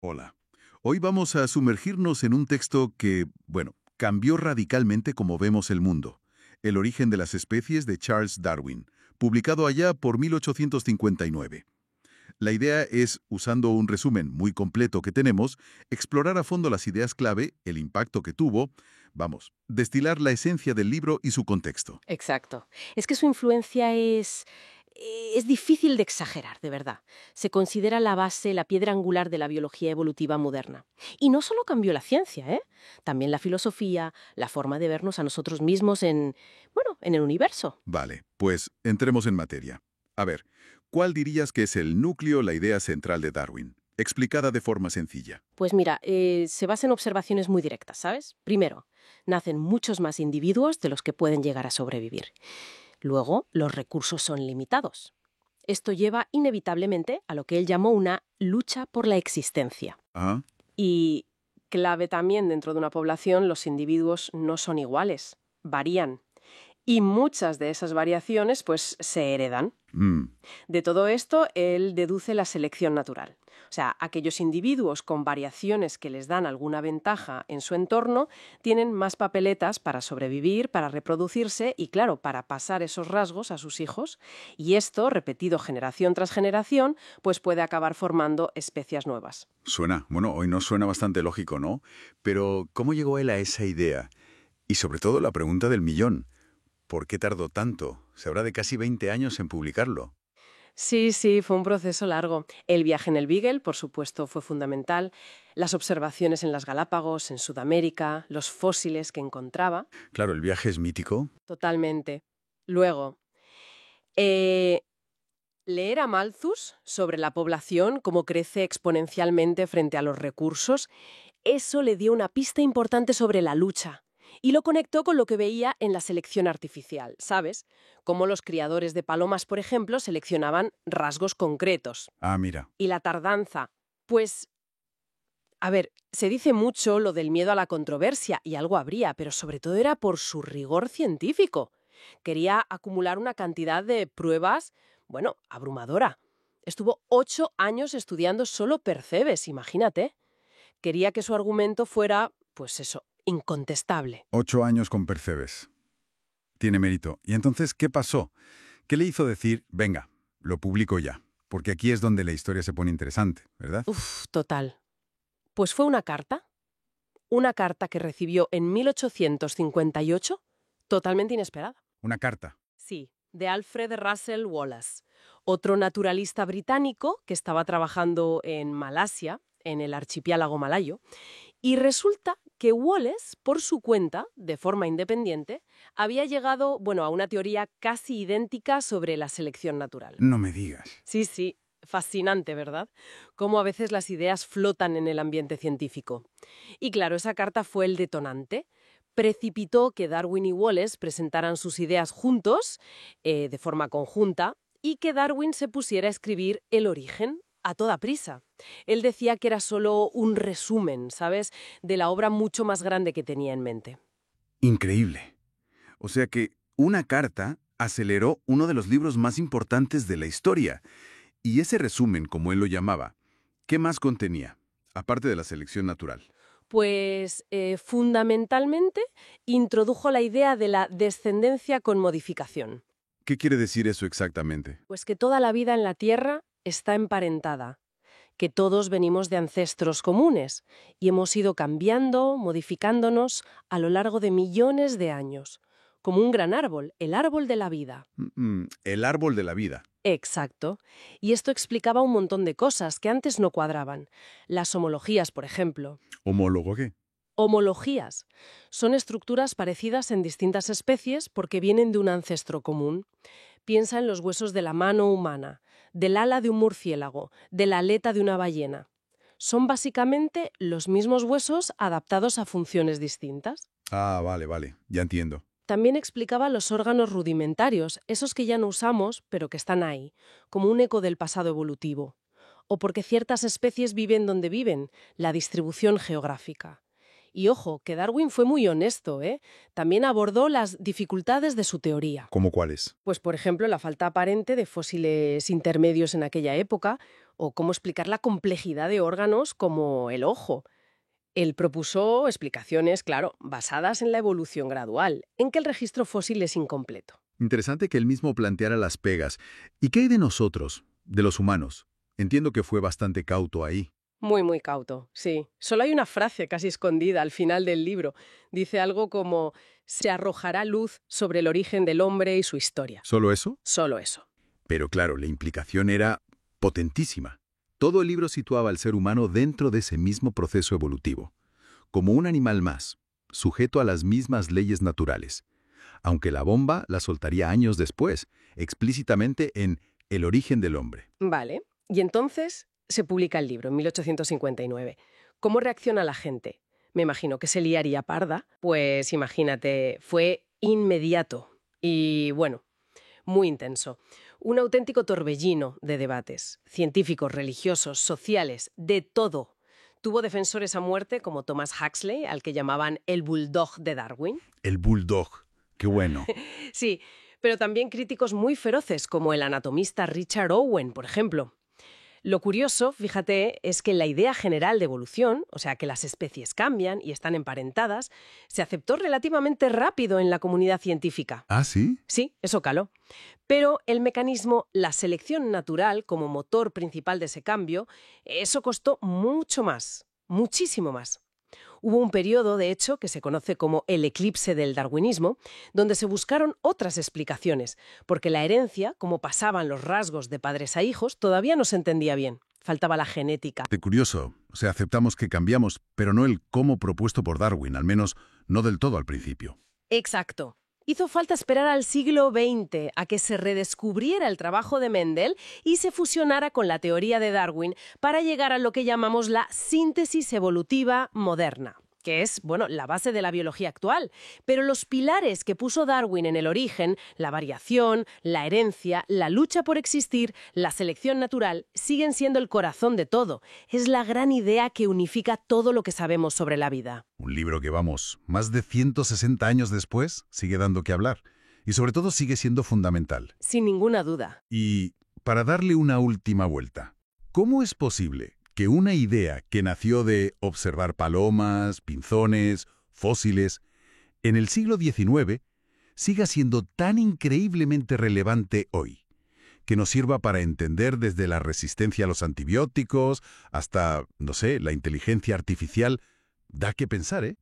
Hola. Hoy vamos a sumergirnos en un texto que, bueno, cambió radicalmente cómo vemos el mundo. El origen de las especies de Charles Darwin, publicado allá por 1859. La idea es, usando un resumen muy completo que tenemos, explorar a fondo las ideas clave, el impacto que tuvo, vamos, destilar la esencia del libro y su contexto. Exacto. Es que su influencia es difícil de exagerar, de verdad. Se considera la base, la piedra angular de la biología evolutiva moderna. Y no solo cambió la ciencia, ¿eh? También la filosofía, la forma de vernos a nosotros mismos en el universo. Vale, pues entremos en materia. A ver, ¿cuál dirías que es el núcleo, la idea central de Darwin? Explicada de forma sencilla. Pues mira, se basa en observaciones muy directas, ¿sabes? Primero, nacen muchos más individuos de los que pueden llegar a sobrevivir. Luego, los recursos son limitados. Esto lleva inevitablemente a lo que él llamó una lucha por la existencia. Ah, Y clave también dentro de una población, los individuos no son iguales, varían. Y muchas de esas variaciones pues se heredan. mm, De todo esto, él deduce la selección natural. O sea, aquellos individuos con variaciones que les dan alguna ventaja en su entorno tienen más papeletas para sobrevivir, para reproducirse y, claro, para pasar esos rasgos a sus hijos. Y esto, repetido generación tras generación, pues puede acabar formando especies nuevas. suena, bueno, hoy nos suena bastante lógico, ¿no? Pero, ¿cómo llegó él a esa idea? Y sobre todo la pregunta del millón. ¿Por qué tardó tanto? Se habrá de casi 20 años en publicarlo. Sí, sí, fue un proceso largo. El viaje en el Beagle, por supuesto, fue fundamental. Las observaciones en las Galápagos, en Sudamérica, los fósiles que encontraba. Claro, el viaje es mítico. Totalmente. Luego, eh, leer a Malthus sobre la población, cómo crece exponencialmente frente a los recursos, eso le dio una pista importante sobre la lucha. Y lo conectó con lo que veía en la selección artificial, ¿sabes? Cómo los criadores de palomas, por ejemplo, seleccionaban rasgos concretos. Ah, mira. Y la tardanza. Pues, a ver, se dice mucho lo del miedo a la controversia, y algo habría, pero sobre todo era por su rigor científico. Quería acumular una cantidad de pruebas, bueno, abrumadora. Estuvo 8 años estudiando solo percebes, imagínate. Quería que su argumento fuera, pues eso, incontestable. 8 años con Percebes. Tiene mérito. ¿Y entonces qué pasó? ¿Qué le hizo decir, venga, lo publico ya? Porque aquí es donde la historia se pone interesante, ¿verdad? Uf, total. Pues fue una carta que recibió en 1858, totalmente inesperada. Una carta. Sí, de Alfred Russel Wallace, otro naturalista británico que estaba trabajando en Malasia, en el archipiélago malayo, y resulta que Wallace, por su cuenta, de forma independiente, había llegado, bueno, a una teoría casi idéntica sobre la selección natural. No me digas. Sí, sí, fascinante, ¿verdad? Cómo a veces las ideas flotan en el ambiente científico. Y claro, esa carta fue el detonante. Precipitó que Darwin y Wallace presentaran sus ideas juntos, de forma conjunta, y que Darwin se pusiera a escribir El origen a toda prisa. Él decía que era solo un resumen, ¿sabes?, de la obra mucho más grande que tenía en mente. Increíble. O sea que una carta aceleró uno de los libros más importantes de la historia. Y ese resumen, como él lo llamaba, ¿qué más contenía? Aparte de la selección natural. Pues fundamentalmente introdujo la idea de la descendencia con modificación. ¿Qué quiere decir eso exactamente? Pues que toda la vida en la Tierra está emparentada, que todos venimos de ancestros comunes y hemos ido cambiando, modificándonos a lo largo de millones de años, como un gran árbol, el árbol de la vida. El árbol de la vida. Exacto. Y esto explicaba un montón de cosas que antes no cuadraban. Las homologías, por ejemplo. ¿Homólogo qué? Homologías. Son estructuras parecidas en distintas especies porque vienen de un ancestro común. Piensa en los huesos de la mano humana, del ala de un murciélago, de la aleta de una ballena. Son básicamente los mismos huesos adaptados a funciones distintas. Ah, vale, vale, ya entiendo. También explicaba los órganos rudimentarios, esos que ya no usamos, pero que están ahí, como un eco del pasado evolutivo. O porque ciertas especies viven donde viven, la distribución geográfica. Y ojo, que Darwin fue muy honesto, ¿eh? También abordó las dificultades de su teoría. ¿Cómo cuáles? Pues, por ejemplo, la falta aparente de fósiles intermedios en aquella época o cómo explicar la complejidad de órganos como el ojo. Él propuso explicaciones, claro, basadas en la evolución gradual, en que el registro fósil es incompleto. Interesante que él mismo planteara las pegas. ¿Y qué hay de nosotros, de los humanos? Entiendo que fue bastante cauto ahí. Muy, muy cauto, sí. Solo hay una frase casi escondida al final del libro. Dice algo como: se arrojará luz sobre el origen del hombre y su historia. ¿Solo eso? Solo eso. Pero claro, la implicación era potentísima. Todo el libro situaba al ser humano dentro de ese mismo proceso evolutivo, como un animal más, sujeto a las mismas leyes naturales, aunque la bomba la soltaría años después, explícitamente en El origen del hombre. Vale. Y entonces se publica el libro en 1859. ¿Cómo reacciona la gente? Me imagino que se liaría parda. Pues imagínate, fue inmediato y, bueno, muy intenso. Un auténtico torbellino de debates, científicos, religiosos, sociales, de todo. Tuvo defensores a muerte como Thomas Huxley, al que llamaban el bulldog de Darwin. El bulldog. Qué bueno. Sí, pero también críticos muy feroces como el anatomista Richard Owen, por ejemplo. Lo curioso, fíjate, es que la idea general de evolución, o sea, que las especies cambian y están emparentadas, se aceptó relativamente rápido en la comunidad científica. ¿Ah, sí? Sí, eso caló. Pero el mecanismo, la selección natural como motor principal de ese cambio, eso costó mucho más, muchísimo más. Hubo un periodo, de hecho, que se conoce como el eclipse del darwinismo, donde se buscaron otras explicaciones, porque la herencia, como pasaban los rasgos de padres a hijos, todavía no se entendía bien. Faltaba la genética. De curioso. O sea, aceptamos que cambiamos, pero no el cómo propuesto por Darwin, al menos no del todo al principio. Exacto. Hizo falta esperar al siglo XX a que se redescubriera el trabajo de Mendel y se fusionara con la teoría de Darwin para llegar a lo que llamamos la síntesis evolutiva moderna, que es, bueno, la base de la biología actual. Pero los pilares que puso Darwin en el origen, la variación, la herencia, la lucha por existir, la selección natural, siguen siendo el corazón de todo. Es la gran idea que unifica todo lo que sabemos sobre la vida. Un libro que, vamos, más de 160 años después, sigue dando que hablar. Y sobre todo sigue siendo fundamental. Sin ninguna duda. Y para darle una última vuelta, ¿cómo es posible que una idea que nació de observar palomas, pinzones, fósiles, en el siglo XIX, siga siendo tan increíblemente relevante hoy? Que nos sirva para entender desde la resistencia a los antibióticos hasta, no sé, la inteligencia artificial. Da que pensar, ¿eh?